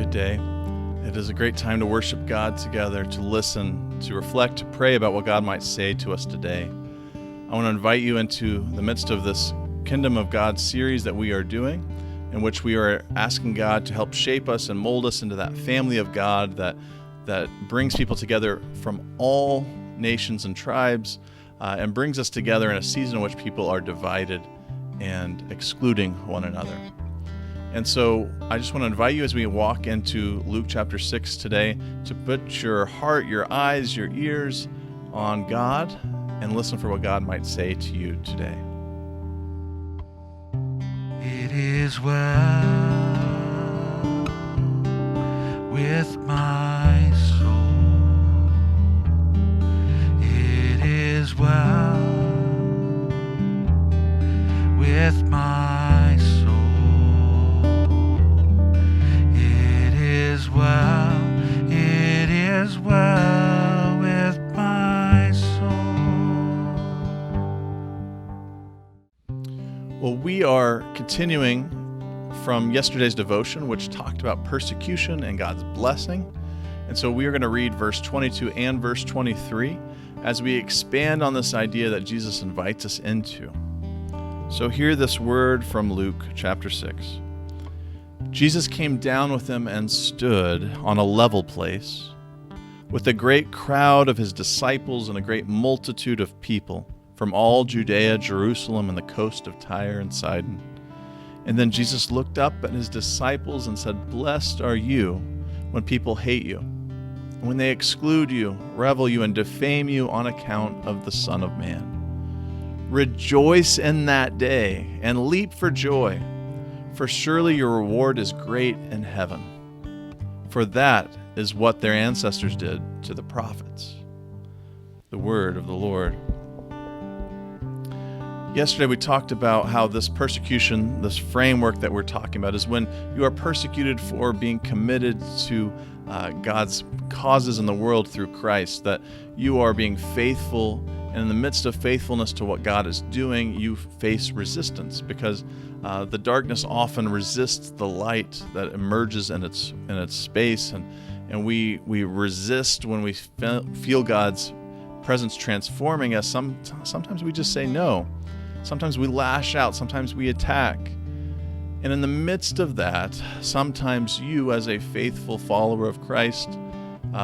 good day. It is a great time to worship God together, to listen, to reflect, to pray about what God might say to us today. I want to invite you into the midst of this Kingdom of God series that we are doing, in which we are asking God to help shape us and mold us into that family of God that brings people together from all nations and tribes and brings us together in a season in which people are divided and excluding one another. And so I just want to invite you as we walk into Luke chapter 6 today to put your heart, your eyes, your ears on God and listen for what God might say to you today. It is well with my soul. It is well with my soul. It is well with my soul. Well, we are continuing from yesterday's devotion, which talked about persecution and God's blessing. And so we are going to read verse 22 and verse 23 as we expand on this idea that Jesus invites us into. So hear this word from Luke chapter 6. Jesus came down with them and stood on a level place with a great crowd of his disciples and a great multitude of people from all Judea, Jerusalem, and the coast of Tyre and Sidon. And then Jesus looked up at his disciples and said, "Blessed are you when people hate you, when they exclude you, revel you, and defame you on account of the Son of Man. Rejoice in that day and leap for joy, for surely your reward is great in heaven. For that is what their ancestors did to the prophets." The word of the Lord. Yesterday we talked about how this persecution, this framework that we're talking about, is when you are persecuted for being committed to God's causes in the world through Christ, that you are being faithful, and in the midst of faithfulness to what God is doing, you face resistance because the darkness often resists the light that emerges in its space, and we resist when we feel God's presence transforming us. Sometimes we just say no. Sometimes we lash out. Sometimes we attack. And in the midst of that, sometimes you, as a faithful follower of Christ,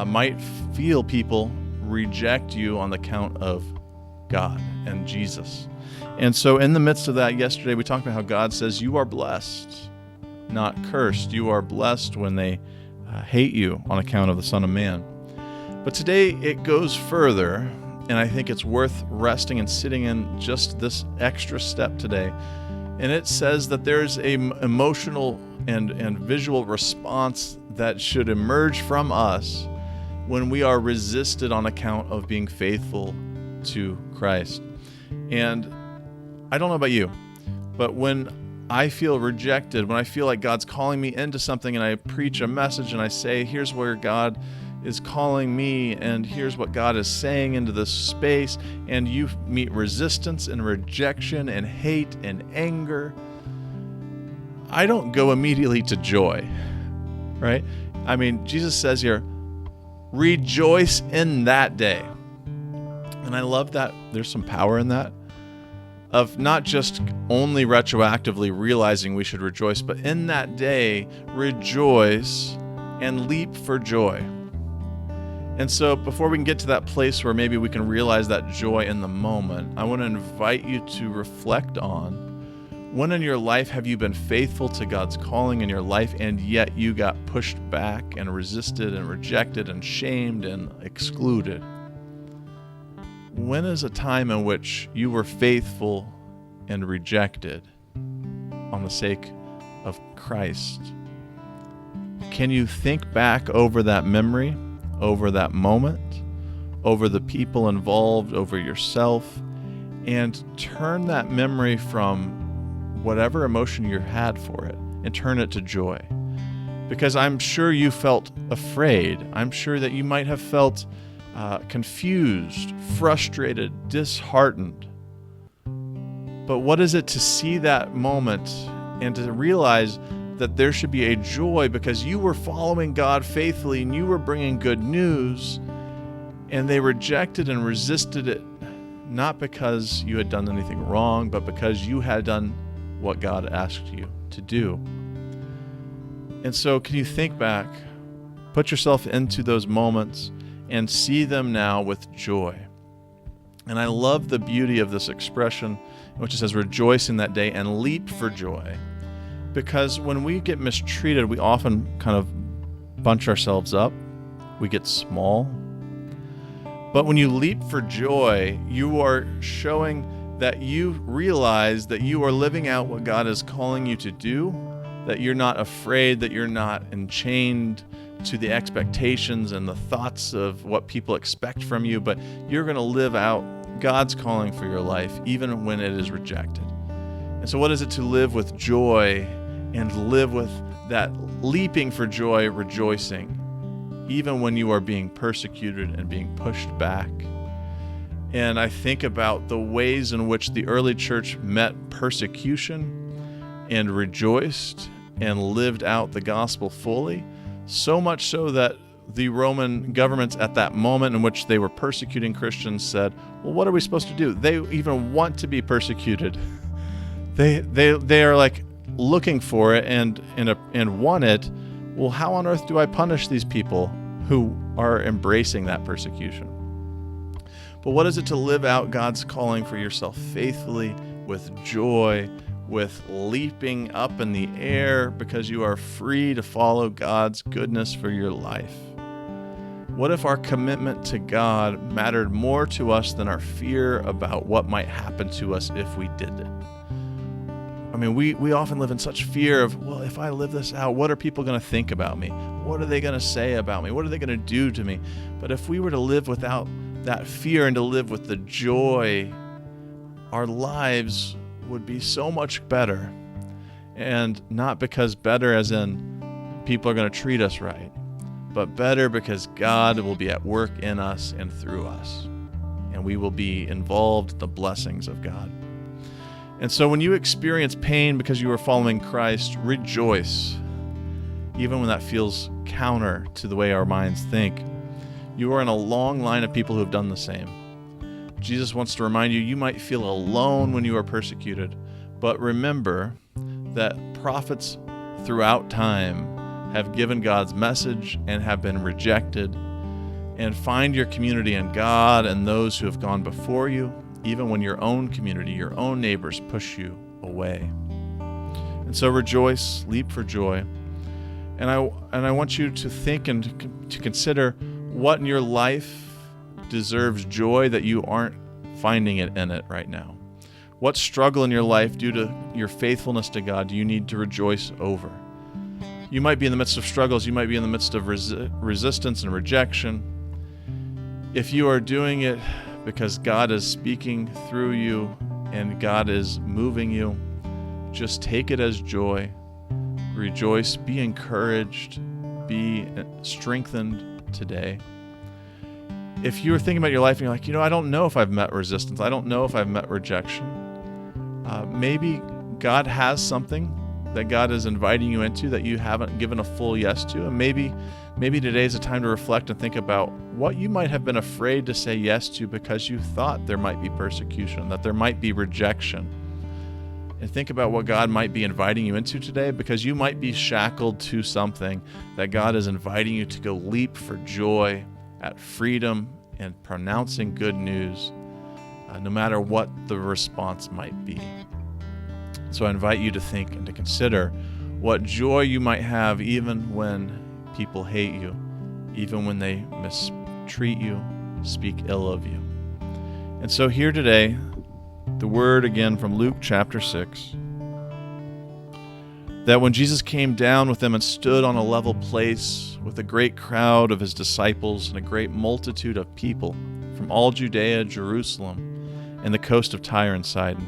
might feel people reject you on the count of God and Jesus. And so in the midst of that, yesterday we talked about how God says you are blessed, not cursed. You are blessed when they hate you on account of the Son of Man. But today it goes further, and I think it's worth resting and sitting in just this extra step today. And it says that there's an emotional and visual response that should emerge from us when we are resisted on account of being faithful to Christ. And I don't know about you, but when I feel rejected, when I feel like God's calling me into something and I preach a message and I say, here's where God is calling me and here's what God is saying into this space, and you meet resistance and rejection and hate and anger, I don't go immediately to joy, right? I mean, Jesus says here, rejoice in that day. And I love that there's some power in that, of not just only retroactively realizing we should rejoice, but in that day, rejoice and leap for joy. And so before we can get to that place where maybe we can realize that joy in the moment, I want to invite you to reflect on when in your life have you been faithful to God's calling in your life and yet you got pushed back and resisted and rejected and shamed and excluded? When is a time in which you were faithful and rejected on the sake of Christ? Can you think back over that memory, over that moment, over the people involved, over yourself, and turn that memory from whatever emotion you had for it and turn it to joy? Because I'm sure you felt afraid. I'm sure that you might have felt confused, frustrated, disheartened. But what is it to see that moment and to realize that there should be a joy because you were following God faithfully and you were bringing good news, and they rejected and resisted it, not because you had done anything wrong, but because you had done what God asked you to do. And so can you think back, put yourself into those moments and see them now with joy? And I love the beauty of this expression, which says rejoice in that day and leap for joy. Because when we get mistreated, we often kind of bunch ourselves up. We get small. But when you leap for joy, you are showing that you realize that you are living out what God is calling you to do, that you're not afraid, that you're not enchained to the expectations and the thoughts of what people expect from you, but you're going to live out God's calling for your life, even when it is rejected. And so what is it to live with joy and live with that leaping for joy, rejoicing, even when you are being persecuted and being pushed back? And I think about the ways in which the early church met persecution and rejoiced and lived out the gospel fully, so much so that the Roman governments at that moment in which they were persecuting Christians said, well, what are we supposed to do? They even want to be persecuted. They are like looking for it and want it. Well, how on earth do I punish these people who are embracing that persecution? But what is it to live out God's calling for yourself faithfully, with joy, with leaping up in the air because you are free to follow God's goodness for your life? What if our commitment to God mattered more to us than our fear about what might happen to us if we did it? I mean, we often live in such fear of, well, if I live this out, what are people going to think about me? What are they going to say about me? What are they going to do to me? But if we were to live without that fear and to live with the joy, our lives would be so much better. And not because better as in people are going to treat us right, but better because God will be at work in us and through us, and we will be involved in the blessings of God. And so when you experience pain because you are following Christ, rejoice, even when that feels counter to the way our minds think. You are in a long line of people who have done the same. Jesus wants to remind you, you might feel alone when you are persecuted, but remember that prophets throughout time have given God's message and have been rejected. And find your community in God and those who have gone before you, even when your own community, your own neighbors push you away. And so rejoice, leap for joy. And I want you to think and to consider what in your life deserves joy that you aren't finding it in it right now. What struggle in your life due to your faithfulness to God do you need to rejoice over? You might be in the midst of struggles. You might be in the midst of resistance and rejection. If you are doing it because God is speaking through you and God is moving you, just take it as joy. Rejoice, be encouraged, be strengthened today. If you're thinking about your life and you're like, I don't know if I've met resistance. I don't know if I've met rejection. Maybe God has something that God is inviting you into that you haven't given a full yes to. And maybe today's a time to reflect and think about what you might have been afraid to say yes to because you thought there might be persecution, that there might be rejection. And think about what God might be inviting you into today, because you might be shackled to something that God is inviting you to go leap for joy at freedom and pronouncing good news, no matter what the response might be. So I invite you to think and to consider what joy you might have even when people hate you, even when they mistreat you, speak ill of you. And so here today, the word again from Luke chapter 6, that when Jesus came down with them and stood on a level place with a great crowd of his disciples and a great multitude of people from all Judea, Jerusalem, and the coast of Tyre and Sidon,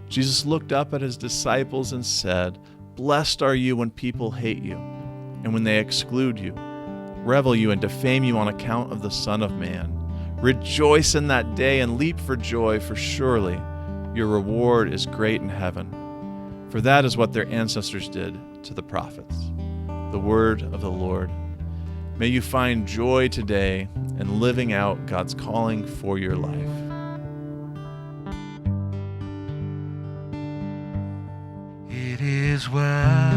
Jesus looked up at his disciples and said, "Blessed are you when people hate you, and when they exclude you, revel you, and defame you on account of the Son of Man. Rejoice in that day and leap for joy, for surely your reward is great in heaven. For that is what their ancestors did to the prophets. The word of the Lord. May you find joy today in living out God's calling for your life. It is well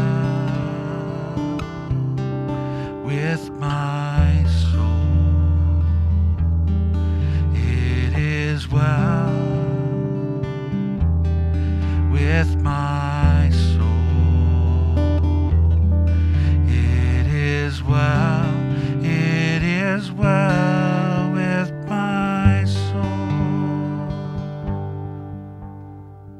with my